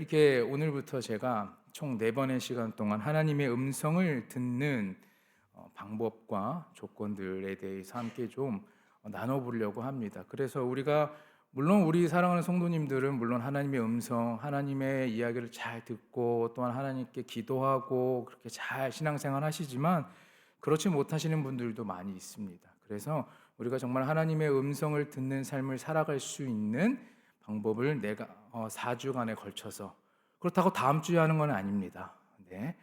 이렇게 오늘부터 제가 총 4번의 시간 동안 하나님의 음성을 듣는 방법과 조건들에 대해서 함께 좀 나눠보려고 합니다. 그래서 우리가 물론 우리 사랑하는 성도님들은 물론 하나님의 음성, 하나님의 이야기를 잘 듣고 또한 하나님께 기도하고 그렇게 잘 신앙생활 하시지만 그렇지 못하시는 분들도 많이 있습니다. 그래서 우리가 정말 하나님의 음성을 듣는 삶을 살아갈 수 있는 방법을 내가 4주간에 걸쳐서, 그렇다고 다음 주에 하는 건 아닙니다. 네.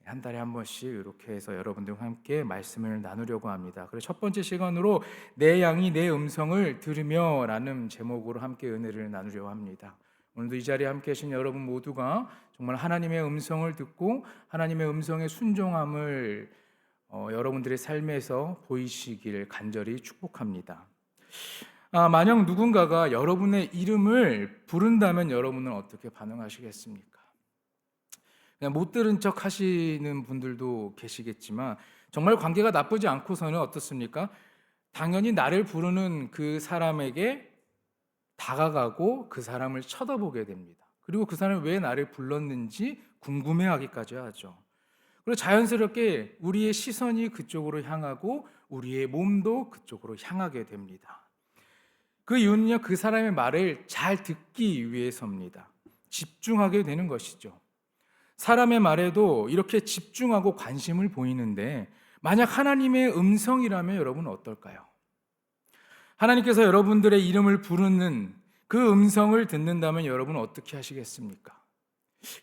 한 달에 한 번씩 이렇게 해서 여러분들과 함께 말씀을 나누려고 합니다. 그래서 첫 번째 시간으로 내 양이 내 음성을 들으며 라는 제목으로 함께 은혜를 나누려고 합니다. 오늘도 이 자리에 함께 계신 여러분 모두가 정말 하나님의 음성을 듣고 하나님의 음성에 순종함을 여러분들의 삶에서 보이시길 간절히 축복합니다. 만약 누군가가 여러분의 이름을 부른다면 여러분은 어떻게 반응하시겠습니까? 그냥 못 들은 척 하시는 분들도 계시겠지만 정말 관계가 나쁘지 않고서는 어떻습니까? 당연히 나를 부르는 그 사람에게 다가가고 그 사람을 쳐다보게 됩니다. 그리고 그 사람이 왜 나를 불렀는지 궁금해하기까지 하죠. 그리고 자연스럽게 우리의 시선이 그쪽으로 향하고 우리의 몸도 그쪽으로 향하게 됩니다. 그 이유는요, 그 사람의 말을 잘 듣기 위해서입니다. 집중하게 되는 것이죠. 사람의 말에도 이렇게 집중하고 관심을 보이는데 만약 하나님의 음성이라면 여러분은 어떨까요? 하나님께서 여러분들의 이름을 부르는 그 음성을 듣는다면 여러분은 어떻게 하시겠습니까?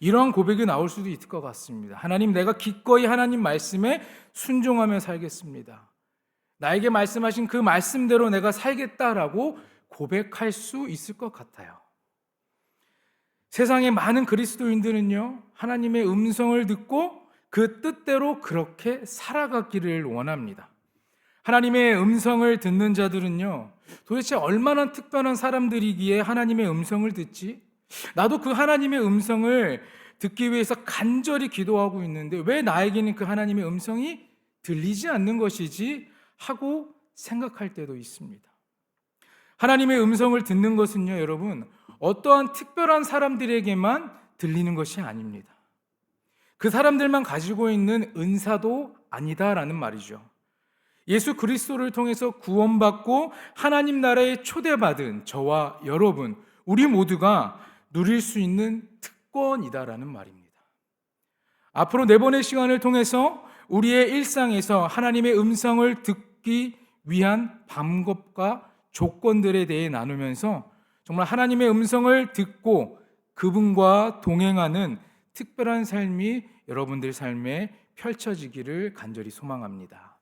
이러한 고백이 나올 수도 있을 것 같습니다. 하나님, 내가 기꺼이 하나님 말씀에 순종하며 살겠습니다. 나에게 말씀하신 그 말씀대로 내가 살겠다라고 고백할 수 있을 것 같아요. 세상의 많은 그리스도인들은요, 하나님의 음성을 듣고 그 뜻대로 그렇게 살아가기를 원합니다. 하나님의 음성을 듣는 자들은요, 도대체 얼마나 특별한 사람들이기에 하나님의 음성을 듣지? 나도 그 하나님의 음성을 듣기 위해서 간절히 기도하고 있는데 왜 나에게는 그 하나님의 음성이 들리지 않는 것이지? 하고 생각할 때도 있습니다. 하나님의 음성을 듣는 것은요, 여러분, 어떠한 특별한 사람들에게만 들리는 것이 아닙니다. 그 사람들만 가지고 있는 은사도 아니다라는 말이죠. 예수 그리스도를 통해서 구원받고 하나님 나라에 초대받은 저와 여러분, 우리 모두가 누릴 수 있는 특권이다라는 말입니다. 앞으로 4번의 시간을 통해서 우리의 일상에서 하나님의 음성을 듣기 위한 방법과 조건들에 대해 나누면서 정말 하나님의 음성을 듣고 그분과 동행하는 특별한 삶이 여러분들 삶에 펼쳐지기를 간절히 소망합니다.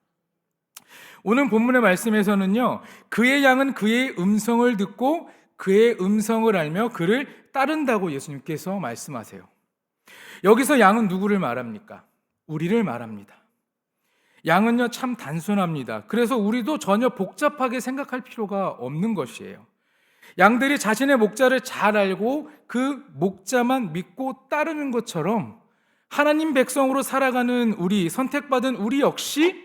오늘 본문의 말씀에서는요, 그의 양은 그의 음성을 듣고 그의 음성을 알며 그를 따른다고 예수님께서 말씀하세요. 여기서 양은 누구를 말합니까? 우리를 말합니다. 양은요, 참 단순합니다. 그래서 우리도 전혀 복잡하게 생각할 필요가 없는 것이에요. 양들이 자신의 목자를 잘 알고 그 목자만 믿고 따르는 것처럼 하나님 백성으로 살아가는 우리, 선택받은 우리 역시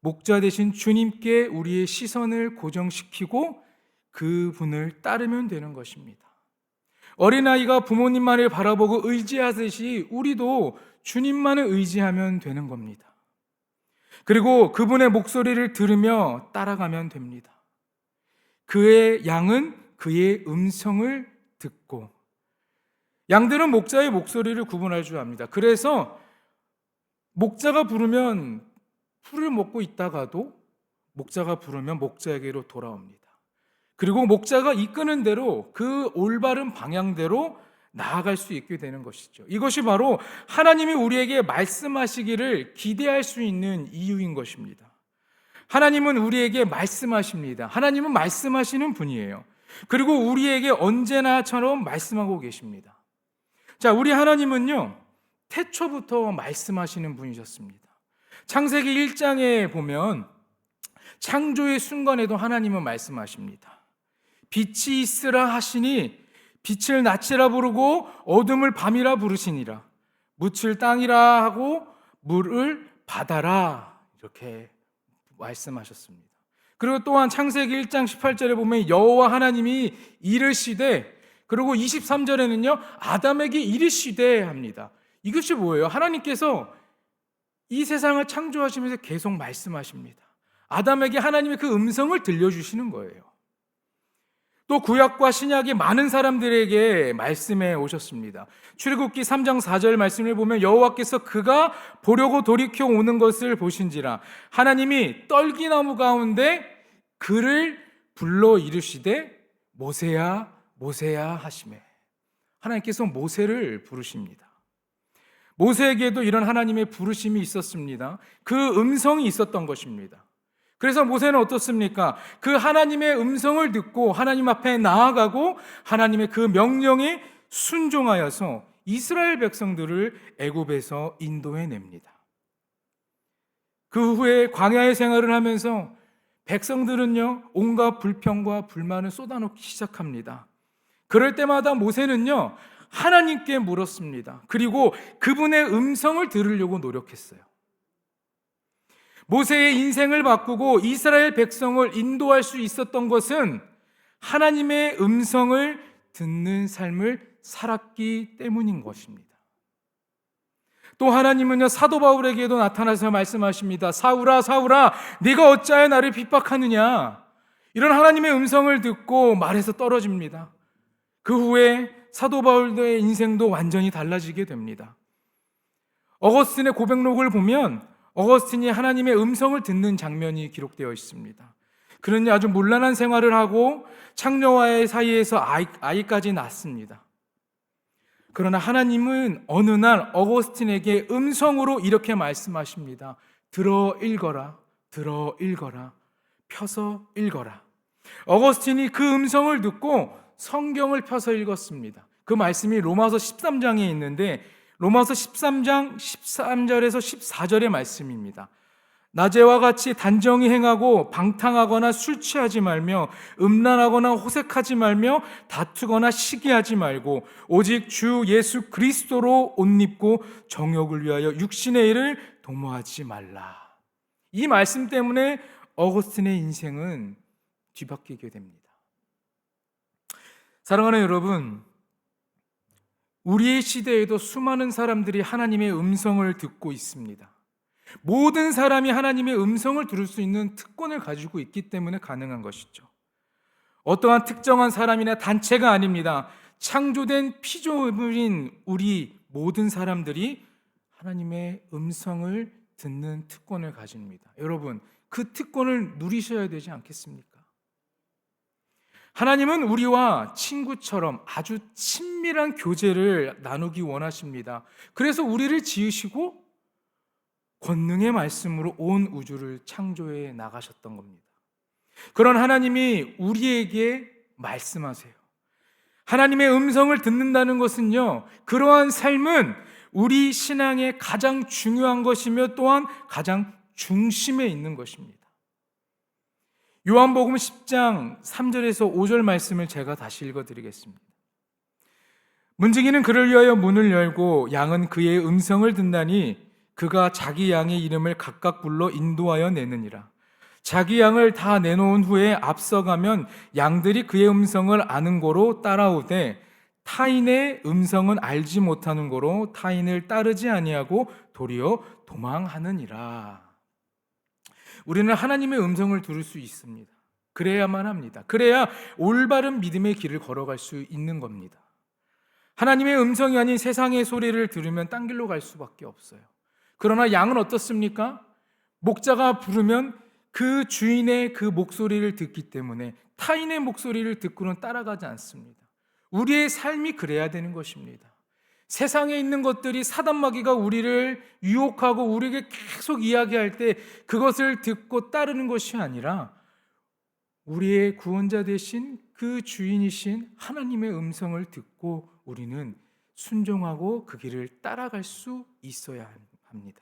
목자 되신 주님께 우리의 시선을 고정시키고 그분을 따르면 되는 것입니다. 어린아이가 부모님만을 바라보고 의지하듯이 우리도 주님만을 의지하면 되는 겁니다. 그리고 그분의 목소리를 들으며 따라가면 됩니다. 그의 양은 그의 음성을 듣고, 양들은 목자의 목소리를 구분할 줄 압니다. 그래서 목자가 부르면 풀을 먹고 있다가도 목자가 부르면 목자에게로 돌아옵니다. 그리고 목자가 이끄는 대로 그 올바른 방향대로 나아갈 수 있게 되는 것이죠. 이것이 바로 하나님이 우리에게 말씀하시기를 기대할 수 있는 이유인 것입니다. 하나님은 우리에게 말씀하십니다. 하나님은 말씀하시는 분이에요. 그리고 우리에게 언제나처럼 말씀하고 계십니다. 자, 우리 하나님은요, 태초부터 말씀하시는 분이셨습니다. 창세기 1장에 보면 창조의 순간에도 하나님은 말씀하십니다. 빛이 있으라 하시니 빛을 낮이라 부르고 어둠을 밤이라 부르시니라. 묻을 땅이라 하고 물을 바다라, 이렇게 말씀하셨습니다. 그리고 또한 창세기 1장 18절에 보면 여호와 하나님이 이르시되 그리고 23절에는요, 아담에게 이르시되 합니다. 이것이 뭐예요? 하나님께서 이 세상을 창조하시면서 계속 말씀하십니다. 아담에게 하나님의 그 음성을 들려주시는 거예요. 또 구약과 신약이 많은 사람들에게 말씀해 오셨습니다. 출애굽기 3장 4절 말씀을 보면 여호와께서 그가 보려고 돌이켜 오는 것을 보신지라 하나님이 떨기나무 가운데 그를 불러 이르시되 모세야 모세야 하시매. 하나님께서 모세를 부르십니다. 모세에게도 이런 하나님의 부르심이 있었습니다. 그 음성이 있었던 것입니다. 그래서 모세는 어떻습니까? 그 하나님의 음성을 듣고 하나님 앞에 나아가고 하나님의 그 명령에 순종하여서 이스라엘 백성들을 애굽에서 인도해냅니다. 그 후에 광야의 생활을 하면서 백성들은요, 온갖 불평과 불만을 쏟아놓기 시작합니다. 그럴 때마다 모세는요, 하나님께 물었습니다. 그리고 그분의 음성을 들으려고 노력했어요. 모세의 인생을 바꾸고 이스라엘 백성을 인도할 수 있었던 것은 하나님의 음성을 듣는 삶을 살았기 때문인 것입니다. 또 하나님은요, 사도 바울에게도 나타나서 말씀하십니다. 사울아 사울아 네가 어찌하여 나를 핍박하느냐. 이런 하나님의 음성을 듣고 말에서 떨어집니다. 그 후에 사도 바울의 인생도 완전히 달라지게 됩니다. 어거스틴의 고백록을 보면 어거스틴이 하나님의 음성을 듣는 장면이 기록되어 있습니다. 그는 아주 문란한 생활을 하고 창녀와의 사이에서 아이까지 낳습니다. 그러나 하나님은 어느 날 어거스틴에게 음성으로 이렇게 말씀하십니다. 들어 읽어라, 들어 읽어라, 펴서 읽어라. 어거스틴이 그 음성을 듣고 성경을 펴서 읽었습니다. 그 말씀이 로마서 13장에 있는데 로마서 13장 13절에서 14절의 말씀입니다. 낮에와 같이 단정히 행하고 방탕하거나 술 취하지 말며 음란하거나 호색하지 말며 다투거나 시기하지 말고 오직 주 예수 그리스도로 옷 입고 정욕을 위하여 육신의 일을 도모하지 말라. 이 말씀 때문에 어거스틴의 인생은 뒤바뀌게 됩니다. 사랑하는 여러분, 우리의 시대에도 수많은 사람들이 하나님의 음성을 듣고 있습니다. 모든 사람이 하나님의 음성을 들을 수 있는 특권을 가지고 있기 때문에 가능한 것이죠. 어떠한 특정한 사람이나 단체가 아닙니다. 창조된 피조물인 우리 모든 사람들이 하나님의 음성을 듣는 특권을 가집니다. 여러분, 그 특권을 누리셔야 되지 않겠습니까? 하나님은 우리와 친구처럼 아주 친밀한 교제를 나누기 원하십니다. 그래서 우리를 지으시고 권능의 말씀으로 온 우주를 창조해 나가셨던 겁니다. 그런 하나님이 우리에게 말씀하세요. 하나님의 음성을 듣는다는 것은요, 그러한 삶은 우리 신앙의 가장 중요한 것이며 또한 가장 중심에 있는 것입니다. 요한복음 10장 3절에서 5절 말씀을 제가 다시 읽어드리겠습니다. 문지기는 그를 위하여 문을 열고 양은 그의 음성을 듣나니 그가 자기 양의 이름을 각각 불러 인도하여 내느니라. 자기 양을 다 내놓은 후에 앞서가면 양들이 그의 음성을 아는 고로 따라오되 타인의 음성은 알지 못하는 고로 타인을 따르지 아니하고 도리어 도망하느니라. 우리는 하나님의 음성을 들을 수 있습니다. 그래야만 합니다. 그래야 올바른 믿음의 길을 걸어갈 수 있는 겁니다. 하나님의 음성이 아닌 세상의 소리를 들으면 딴 길로 갈 수밖에 없어요. 그러나 양은 어떻습니까? 목자가 부르면 그 주인의 그 목소리를 듣기 때문에 타인의 목소리를 듣고는 따라가지 않습니다. 우리의 삶이 그래야 되는 것입니다. 세상에 있는 것들이 사단마귀가 우리를 유혹하고 우리에게 계속 이야기할 때 그것을 듣고 따르는 것이 아니라 우리의 구원자 되신 그 주인이신 하나님의 음성을 듣고 우리는 순종하고 그 길을 따라갈 수 있어야 합니다.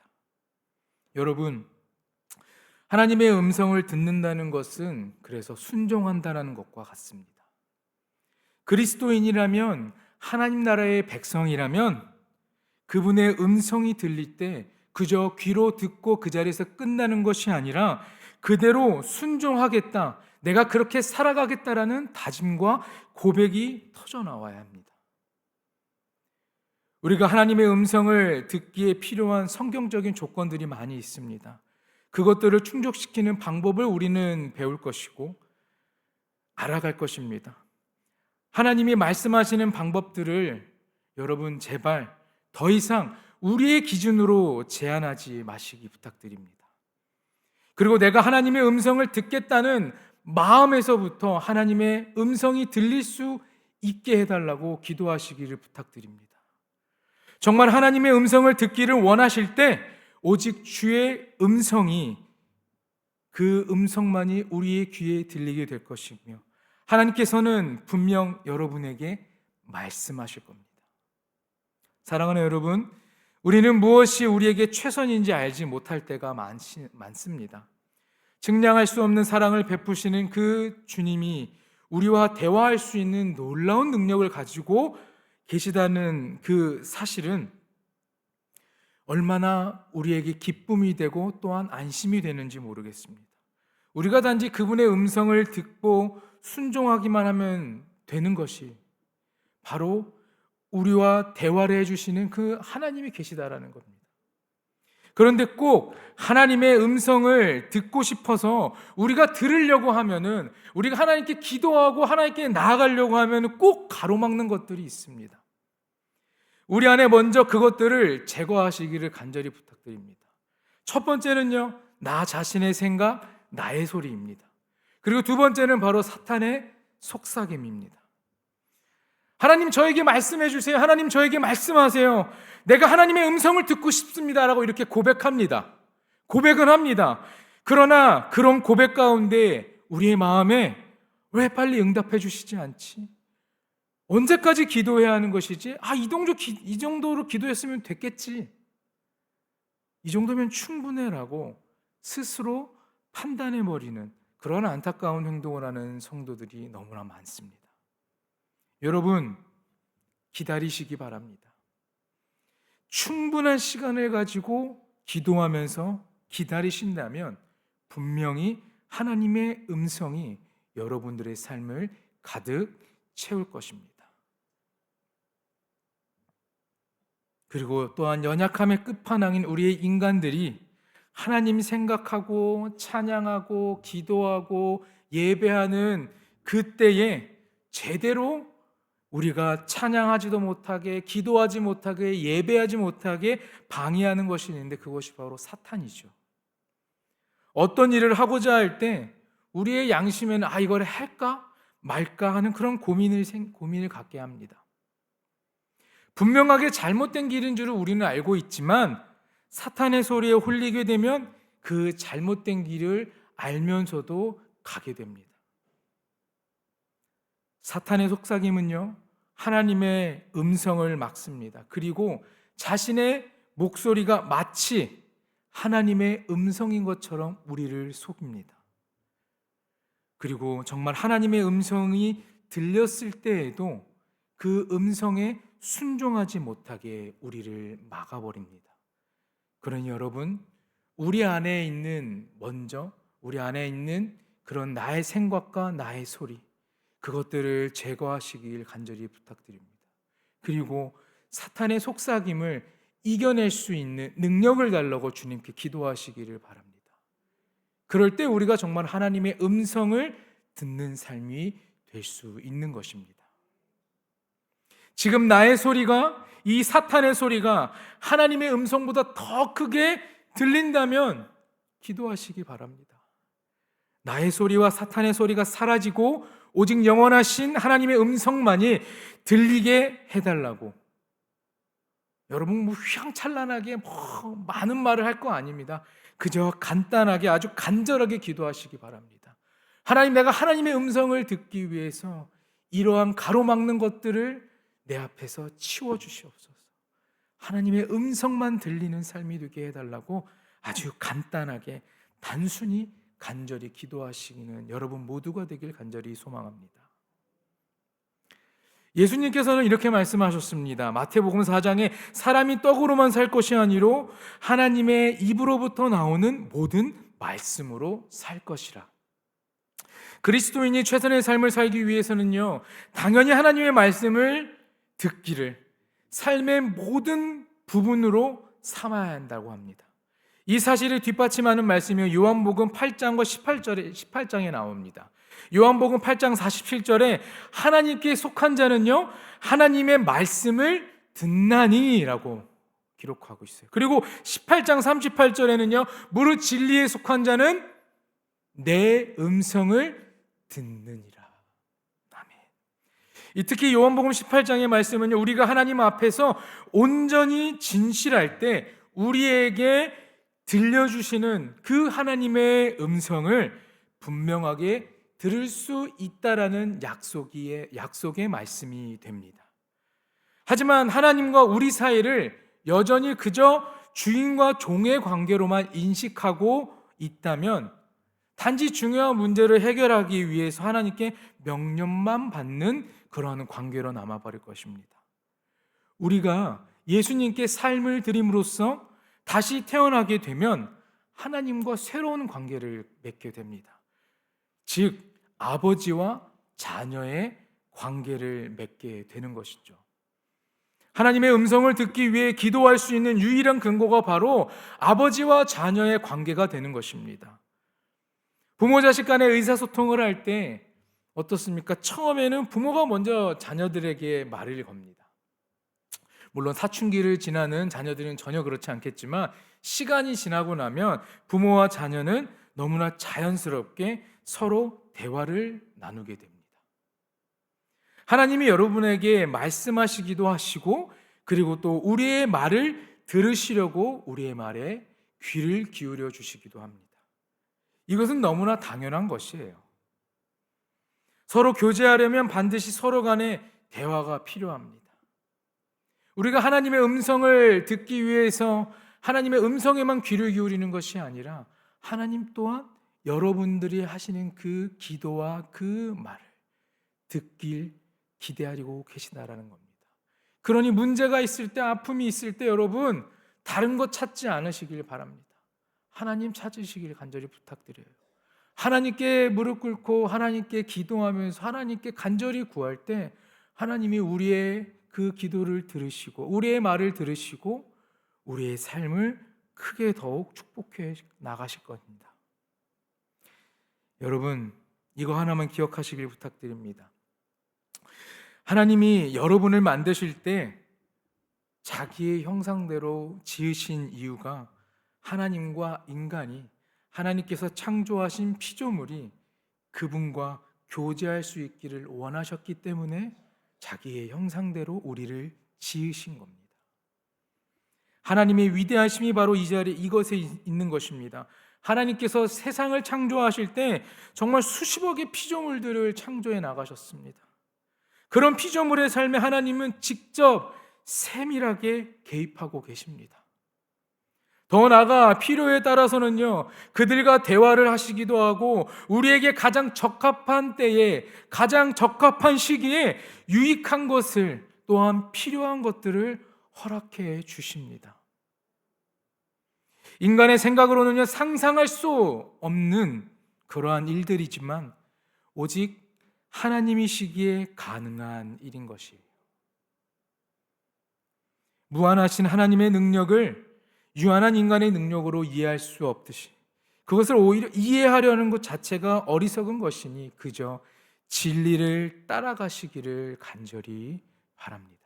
여러분, 하나님의 음성을 듣는다는 것은 그래서 순종한다는 것과 같습니다. 그리스도인이라면, 하나님 나라의 백성이라면 그분의 음성이 들릴 때 그저 귀로 듣고 그 자리에서 끝나는 것이 아니라 그대로 순종하겠다, 내가 그렇게 살아가겠다라는 다짐과 고백이 터져 나와야 합니다. 우리가 하나님의 음성을 듣기에 필요한 성경적인 조건들이 많이 있습니다. 그것들을 충족시키는 방법을 우리는 배울 것이고 알아갈 것입니다. 하나님이 말씀하시는 방법들을 여러분 제발 더 이상 우리의 기준으로 제한하지 마시기 부탁드립니다. 그리고 내가 하나님의 음성을 듣겠다는 마음에서부터 하나님의 음성이 들릴 수 있게 해달라고 기도하시기를 부탁드립니다. 정말 하나님의 음성을 듣기를 원하실 때 오직 주의 음성이, 그 음성만이 우리의 귀에 들리게 될 것이며 하나님께서는 분명 여러분에게 말씀하실 겁니다. 사랑하는 여러분, 우리는 무엇이 우리에게 최선인지 알지 못할 때가 많습니다. 증량할 수 없는 사랑을 베푸시는 그 주님이 우리와 대화할 수 있는 놀라운 능력을 가지고 계시다는 그 사실은 얼마나 우리에게 기쁨이 되고 또한 안심이 되는지 모르겠습니다. 우리가 단지 그분의 음성을 듣고 순종하기만 하면 되는 것이 바로 우리와 대화를 해주시는 그 하나님이 계시다라는 겁니다. 그런데 꼭 하나님의 음성을 듣고 싶어서 우리가 들으려고 하면은, 우리가 하나님께 기도하고 하나님께 나아가려고 하면은 꼭 가로막는 것들이 있습니다. 우리 안에 먼저 그것들을 제거하시기를 간절히 부탁드립니다. 첫 번째는요, 나 자신의 생각, 나의 소리입니다. 그리고 두 번째는 바로 사탄의 속삭임입니다. 하나님 저에게 말씀해 주세요. 하나님 저에게 말씀하세요. 내가 하나님의 음성을 듣고 싶습니다 라고 이렇게 고백합니다. 고백은 합니다. 그러나 그런 고백 가운데 우리의 마음에 왜 빨리 응답해 주시지 않지? 언제까지 기도해야 하는 것이지? 이 정도로 기도했으면 됐겠지. 이 정도면 충분해 라고 스스로 판단해버리는 그런 안타까운 행동을 하는 성도들이 너무나 많습니다. 여러분, 기다리시기 바랍니다. 충분한 시간을 가지고 기도하면서 기다리신다면 분명히 하나님의 음성이 여러분들의 삶을 가득 채울 것입니다. 그리고 또한 연약함의 끝판왕인 우리의 인간들이 하나님 생각하고 찬양하고 기도하고 예배하는 그때에 제대로 우리가 찬양하지도 못하게, 기도하지 못하게, 예배하지 못하게 방해하는 것이 있는데 그것이 바로 사탄이죠. 어떤 일을 하고자 할 때 우리의 양심에는 이걸 할까 말까 하는 그런 고민을 갖게 합니다. 분명하게 잘못된 길인 줄을 우리는 알고 있지만 사탄의 소리에 홀리게 되면 그 잘못된 길을 알면서도 가게 됩니다. 사탄의 속삭임은요, 하나님의 음성을 막습니다. 그리고 자신의 목소리가 마치 하나님의 음성인 것처럼 우리를 속입니다. 그리고 정말 하나님의 음성이 들렸을 때에도 그 음성에 순종하지 못하게 우리를 막아버립니다. 그러니 여러분, 우리 안에 있는 그런 나의 생각과 나의 소리, 그것들을 제거하시길 간절히 부탁드립니다. 그리고 사탄의 속삭임을 이겨낼 수 있는 능력을 달라고 주님께 기도하시기를 바랍니다. 그럴 때 우리가 정말 하나님의 음성을 듣는 삶이 될 수 있는 것입니다. 지금 나의 소리가, 이 사탄의 소리가 하나님의 음성보다 더 크게 들린다면 기도하시기 바랍니다. 나의 소리와 사탄의 소리가 사라지고 오직 영원하신 하나님의 음성만이 들리게 해달라고. 여러분 휘황찬란하게 많은 말을 할 거 아닙니다. 그저 간단하게 아주 간절하게 기도하시기 바랍니다. 하나님, 내가 하나님의 음성을 듣기 위해서 이러한 가로막는 것들을 내 앞에서 치워주시옵소서. 하나님의 음성만 들리는 삶이 되게 해달라고 아주 간단하게 단순히 간절히 기도하시는 여러분 모두가 되길 간절히 소망합니다. 예수님께서는 이렇게 말씀하셨습니다. 마태복음 4장에 사람이 떡으로만 살 것이 아니로 하나님의 입으로부터 나오는 모든 말씀으로 살 것이라. 그리스도인이 최선의 삶을 살기 위해서는요, 당연히 하나님의 말씀을 듣기를 삶의 모든 부분으로 삼아야 한다고 합니다. 이 사실을 뒷받침하는 말씀이 요한복음 8장과 18장에 나옵니다. 요한복음 8장 47절에 하나님께 속한 자는요, 하나님의 말씀을 듣나니라고 기록하고 있어요. 그리고 18장 38절에는요, 무릇 진리에 속한 자는 내 음성을 듣느니라. 아멘. 특히 요한복음 18장의 말씀은요, 우리가 하나님 앞에서 온전히 진실할 때 우리에게 들려주시는 그 하나님의 음성을 분명하게 들을 수 있다라는 약속의 말씀이 됩니다. 하지만 하나님과 우리 사이를 여전히 그저 주인과 종의 관계로만 인식하고 있다면 단지 중요한 문제를 해결하기 위해서 하나님께 명령만 받는 그러한 관계로 남아버릴 것입니다. 우리가 예수님께 삶을 드림으로써 다시 태어나게 되면 하나님과 새로운 관계를 맺게 됩니다. 즉, 아버지와 자녀의 관계를 맺게 되는 것이죠. 하나님의 음성을 듣기 위해 기도할 수 있는 유일한 근거가 바로 아버지와 자녀의 관계가 되는 것입니다. 부모 자식 간의 의사소통을 할 때 어떻습니까? 처음에는 부모가 먼저 자녀들에게 말을 겁니다. 물론 사춘기를 지나는 자녀들은 전혀 그렇지 않겠지만 시간이 지나고 나면 부모와 자녀는 너무나 자연스럽게 서로 대화를 나누게 됩니다. 하나님이 여러분에게 말씀하시기도 하시고, 그리고 또 우리의 말을 들으시려고 우리의 말에 귀를 기울여 주시기도 합니다. 이것은 너무나 당연한 것이에요. 서로 교제하려면 반드시 서로 간에 대화가 필요합니다. 우리가 하나님의 음성을 듣기 위해서 하나님의 음성에만 귀를 기울이는 것이 아니라 하나님 또한 여러분들이 하시는 그 기도와 그 말을 듣길 기대하고 계시다라는 겁니다. 그러니 문제가 있을 때, 아픔이 있을 때 여러분 다른 것 찾지 않으시길 바랍니다. 하나님 찾으시길 간절히 부탁드려요. 하나님께 무릎 꿇고 하나님께 기도하면서 하나님께 간절히 구할 때 하나님이 우리의 그 기도를 들으시고 우리의 말을 들으시고 우리의 삶을 크게 더욱 축복해 나가실 겁니다. 여러분, 이거 하나만 기억하시길 부탁드립니다. 하나님이 여러분을 만드실 때 자기의 형상대로 지으신 이유가 하나님과 인간이, 하나님께서 창조하신 피조물이 그분과 교제할 수 있기를 원하셨기 때문에 자기의 형상대로 우리를 지으신 겁니다. 하나님의 위대하심이 바로 이 자리에 이것에 있는 것입니다. 하나님께서 세상을 창조하실 때 정말 수십억의 피조물들을 창조해 나가셨습니다. 그런 피조물의 삶에 하나님은 직접 세밀하게 개입하고 계십니다. 더 나아가 필요에 따라서는요, 그들과 대화를 하시기도 하고 우리에게 가장 적합한 때에, 가장 적합한 시기에 유익한 것을, 또한 필요한 것들을 허락해 주십니다. 인간의 생각으로는요, 상상할 수 없는 그러한 일들이지만 오직 하나님이시기에 가능한 일인 것이에요. 무한하신 하나님의 능력을 유한한 인간의 능력으로 이해할 수 없듯이 그것을 오히려 이해하려는 것 자체가 어리석은 것이니 그저 진리를 따라가시기를 간절히 바랍니다.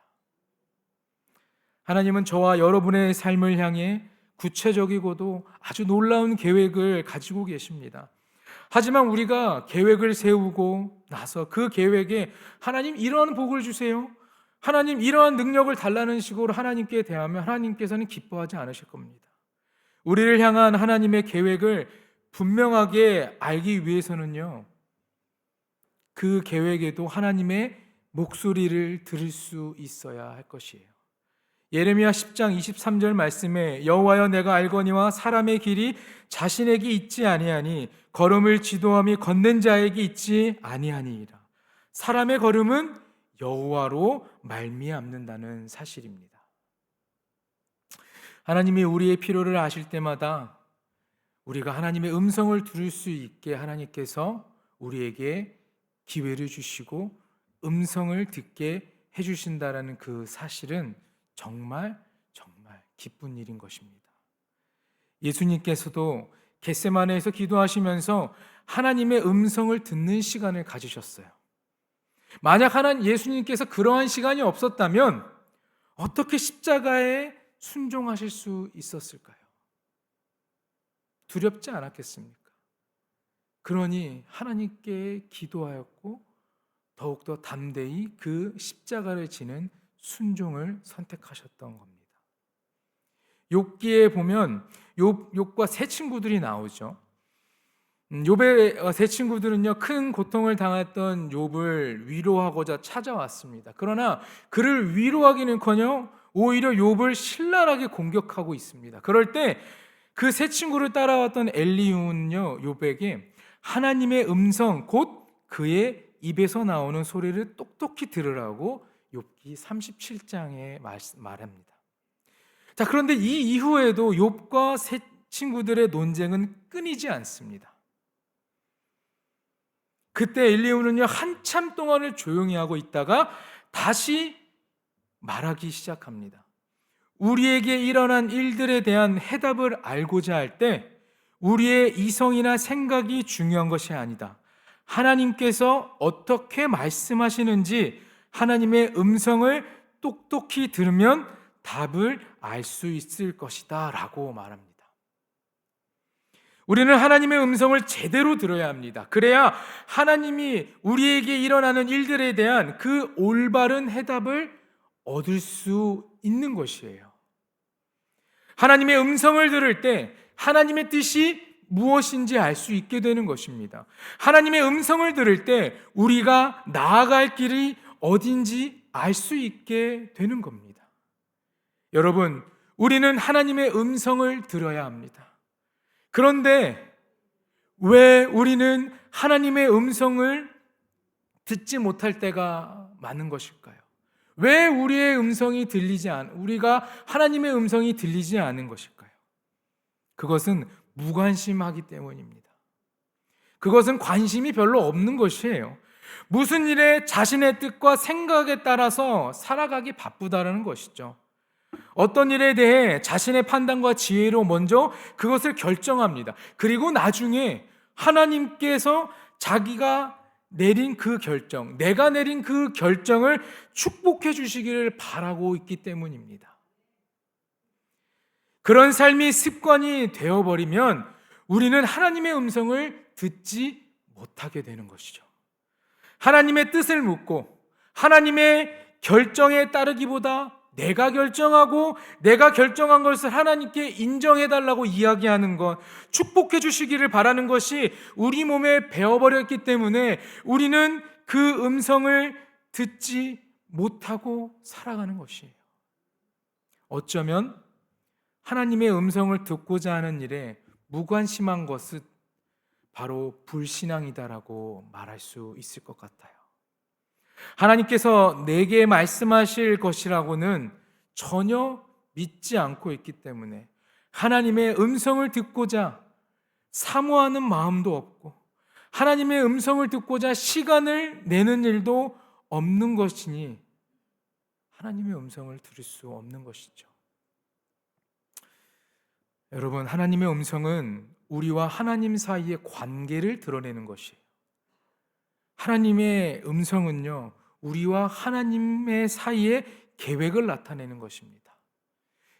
하나님은 저와 여러분의 삶을 향해 구체적이고도 아주 놀라운 계획을 가지고 계십니다. 하지만 우리가 계획을 세우고 나서 그 계획에 하나님 이러한 복을 주세요, 하나님 이러한 능력을 달라는 식으로 하나님께 대하면 하나님께서는 기뻐하지 않으실 겁니다. 우리를 향한 하나님의 계획을 분명하게 알기 위해서는요, 그 계획에도 하나님의 목소리를 들을 수 있어야 할 것이에요. 예레미야 10장 23절 말씀에 여호와여 내가 알거니와 사람의 길이 자신에게 있지 아니하니 걸음을 지도함이 걷는 자에게 있지 아니하니이다. 사람의 걸음은 여호와로 말미암는다는 사실입니다. 하나님이 우리의 필요를 아실 때마다 우리가 하나님의 음성을 들을 수 있게 하나님께서 우리에게 기회를 주시고 음성을 듣게 해주신다라는 그 사실은 정말 기쁜 일인 것입니다. 예수님께서도 겟세마네에서 기도하시면서 하나님의 음성을 듣는 시간을 가지셨어요. 만약 예수님께서 그러한 시간이 없었다면 어떻게 십자가에 순종하실 수 있었을까요? 두렵지 않았겠습니까? 그러니 하나님께 기도하였고 더욱더 담대히 그 십자가를 지는 순종을 선택하셨던 겁니다. 욥기에 보면 욥과 세 친구들이 나오죠. 욥의 세 친구들은요, 큰 고통을 당했던 욥을 위로하고자 찾아왔습니다. 그러나 그를 위로하기는커녕 오히려 욥을 신랄하게 공격하고 있습니다. 그럴 때 그 세 친구를 따라왔던 엘리후는요, 욥에게 하나님의 음성, 곧 그의 입에서 나오는 소리를 똑똑히 들으라고 욥기 37장에 말합니다. 자, 그런데 이 이후에도 욥과 세 친구들의 논쟁은 끊이지 않습니다. 그때 엘리후는요, 한참 동안을 조용히 하고 있다가 다시 말하기 시작합니다. 우리에게 일어난 일들에 대한 해답을 알고자 할 때 우리의 이성이나 생각이 중요한 것이 아니다. 하나님께서 어떻게 말씀하시는지 하나님의 음성을 똑똑히 들으면 답을 알 수 있을 것이다 라고 말합니다. 우리는 하나님의 음성을 제대로 들어야 합니다. 그래야 하나님이 우리에게 일어나는 일들에 대한 그 올바른 해답을 얻을 수 있는 것이에요. 하나님의 음성을 들을 때 하나님의 뜻이 무엇인지 알 수 있게 되는 것입니다. 하나님의 음성을 들을 때 우리가 나아갈 길이 어딘지 알 수 있게 되는 겁니다. 여러분, 우리는 하나님의 음성을 들어야 합니다. 그런데 왜 우리는 하나님의 음성을 듣지 못할 때가 많은 것일까요? 왜 우리가 하나님의 음성이 들리지 않은 것일까요? 그것은 무관심하기 때문입니다. 그것은 관심이 별로 없는 것이에요. 무슨 일에 자신의 뜻과 생각에 따라서 살아가기 바쁘다는 것이죠. 어떤 일에 대해 자신의 판단과 지혜로 먼저 그것을 결정합니다. 그리고 나중에 하나님께서 자기가 내린 그 결정, 내가 내린 그 결정을 축복해 주시기를 바라고 있기 때문입니다. 그런 삶이 습관이 되어버리면 우리는 하나님의 음성을 듣지 못하게 되는 것이죠. 하나님의 뜻을 묻고 하나님의 결정에 따르기보다 내가 결정하고 내가 결정한 것을 하나님께 인정해달라고 이야기하는 것, 축복해 주시기를 바라는 것이 우리 몸에 배어버렸기 때문에 우리는 그 음성을 듣지 못하고 살아가는 것이에요. 어쩌면 하나님의 음성을 듣고자 하는 일에 무관심한 것은 바로 불신앙이다라고 말할 수 있을 것 같아요. 하나님께서 내게 말씀하실 것이라고는 전혀 믿지 않고 있기 때문에 하나님의 음성을 듣고자 사모하는 마음도 없고 하나님의 음성을 듣고자 시간을 내는 일도 없는 것이니 하나님의 음성을 들을 수 없는 것이죠. 여러분, 하나님의 음성은 우리와 하나님 사이의 관계를 드러내는 것이에요. 하나님의 음성은요, 우리와 하나님의 사이의 계획을 나타내는 것입니다.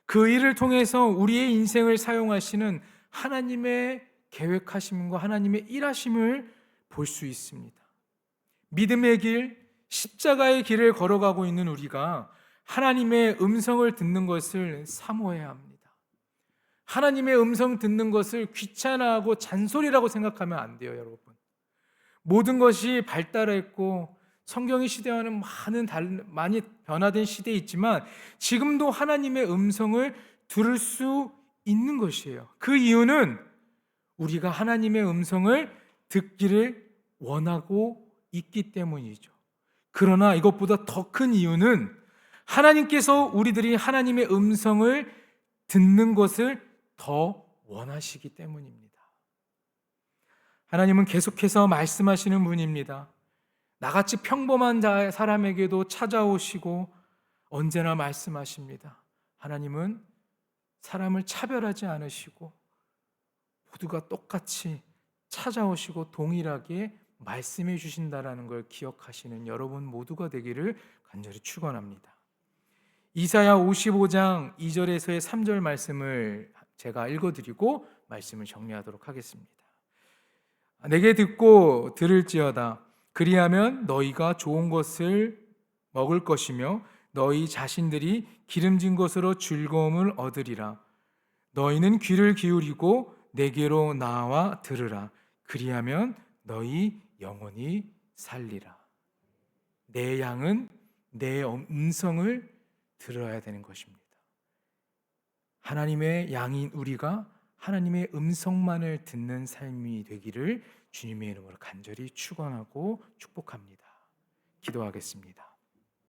그 일을 통해서 우리의 인생을 사용하시는 하나님의 계획하심과 하나님의 일하심을 볼 수 있습니다. 믿음의 길, 십자가의 길을 걸어가고 있는 우리가 하나님의 음성을 듣는 것을 사모해야 합니다. 하나님의 음성 듣는 것을 귀찮아하고 잔소리라고 생각하면 안 돼요, 여러분. 모든 것이 발달했고 성경의 시대와는 많이 변화된 시대에 있지만 지금도 하나님의 음성을 들을 수 있는 것이에요. 그 이유는 우리가 하나님의 음성을 듣기를 원하고 있기 때문이죠. 그러나 이것보다 더 큰 이유는 하나님께서 우리들이 하나님의 음성을 듣는 것을 더 원하시기 때문입니다. 하나님은 계속해서 말씀하시는 분입니다. 나같이 평범한 사람에게도 찾아오시고 언제나 말씀하십니다. 하나님은 사람을 차별하지 않으시고 모두가 똑같이 찾아오시고 동일하게 말씀해 주신다라는 걸 기억하시는 여러분 모두가 되기를 간절히 축원합니다. 이사야 55장 2절에서의 3절 말씀을 제가 읽어드리고 말씀을 정리하도록 하겠습니다. 내게 듣고 들을지어다. 그리하면 너희가 좋은 것을 먹을 것이며 너희 자신들이 기름진 것으로 즐거움을 얻으리라. 너희는 귀를 기울이고 내게로 나와 들으라. 그리하면 너희 영혼이 살리라. 내 양은 내 음성을 들어야 되는 것입니다. 하나님의 양인 우리가 하나님의 음성만을 듣는 삶이 되기를 주님의 이름으로 간절히 축원하고 축복합니다. 기도하겠습니다.